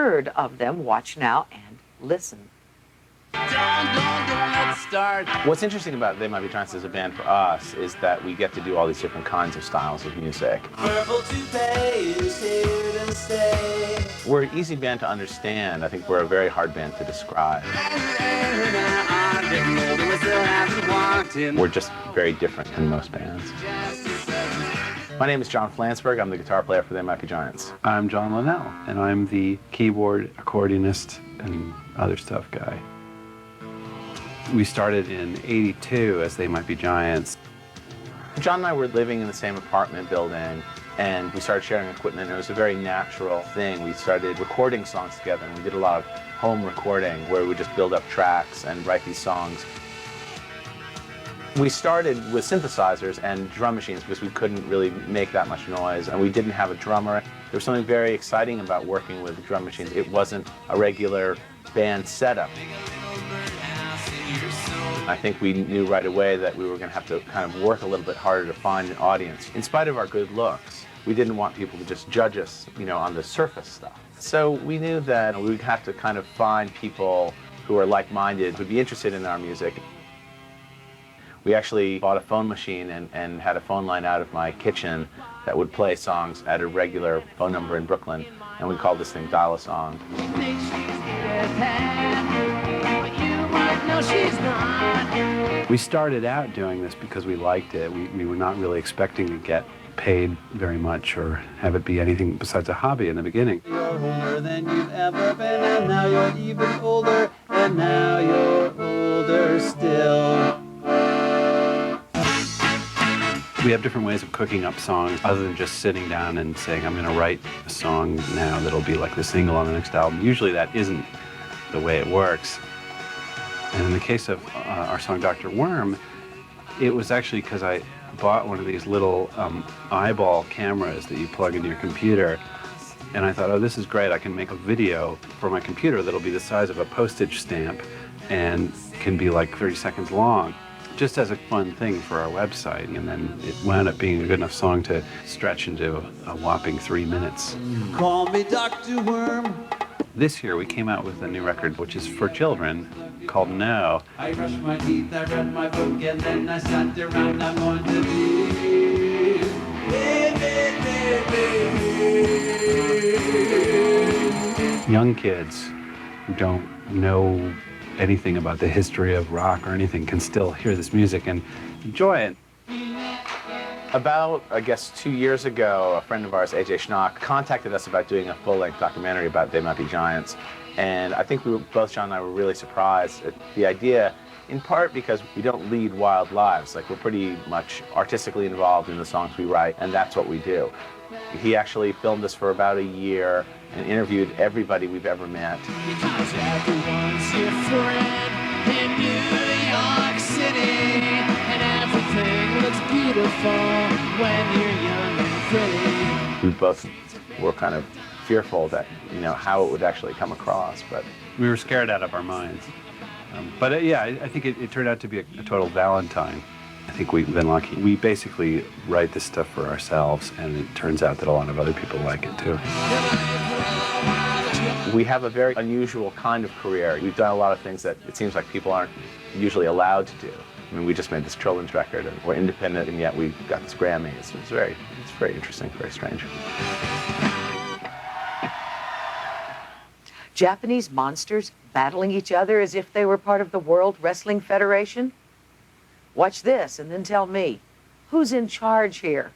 heard of them, watch now and listen. Let's start. What's interesting about They Might Be Giants as a band for us is that we get to do all these different kinds of styles of music. We're an easy band to understand. I think we're a very hard band to describe. We're just very different than most bands. My name is John Flansburgh. I'm the guitar player for They Might Be Giants. I'm John Linnell, and I'm the keyboard, accordionist, and other stuff guy. We started in '82 as They Might Be Giants. John and I were living in the same apartment building, and we started sharing equipment, and it was a very natural thing. We started recording songs together, and we did a lot of home recording where we would just build up tracks and write these songs. We started with synthesizers and drum machines because we couldn't really make that much noise, and we didn't have a drummer. There was something very exciting about working with drum machines. It wasn't a regular band setup. I think we knew right away that we were going to have to kind of work a little bit harder to find an audience. In spite of our good looks, we didn't want people to just judge us, on the surface stuff. So we knew that we would have to kind of find people who are like-minded, who'd be interested in our music. We actually bought a phone machine and had a phone line out of my kitchen that would play songs at a regular phone number in Brooklyn, and we called this thing Dial a Song. We started out doing this because we liked it. We were not really expecting to get paid very much or have it be anything besides a hobby in the beginning. You're older than you've ever been, and now you're even older, and now you're older still. We have different ways of cooking up songs other than just sitting down and saying, I'm going to write a song now that'll be like the single on the next album. Usually that isn't the way it works. And in the case of our song Dr. Worm, it was actually because I bought one of these little eyeball cameras that you plug into your computer, and I thought, oh, this is great. I can make a video for my computer that'll be the size of a postage stamp and can be like 30 seconds long, just as a fun thing for our website. And then it wound up being a good enough song to stretch into a whopping 3 minutes. Call me Dr. Worm. This year we came out with a new record which is for children called No. I brushed my teeth, I read my book, and then I sat around. I'm going to be. Young kids who don't know anything about the history of rock or anything can still hear this music and enjoy it. About, I guess, 2 years ago, a friend of ours, AJ Schnock, contacted us about doing a full-length documentary about They Might Be Giants. And I think both John and I were really surprised at the idea, in part because we don't lead wild lives. Like, we're pretty much artistically involved in the songs we write, and that's what we do. He actually filmed us for about a year and interviewed everybody we've ever met. Because everyone's your friend in New York City, and everything looks beautiful when you're young and pretty. We both were kind of fearful that, how it would actually come across, but We were scared out of our minds. But yeah, I think it turned out to be a total Valentine. I think we've been lucky. We basically write this stuff for ourselves, and it turns out that a lot of other people like it too. We have a very unusual kind of career. We've done a lot of things that it seems like people aren't usually allowed to do. I mean, we just made this children's record, and we're independent, and yet we got this Grammy. It's very interesting, very strange. Japanese monsters battling each other as if they were part of the World Wrestling Federation? Watch this and then tell me, who's in charge here?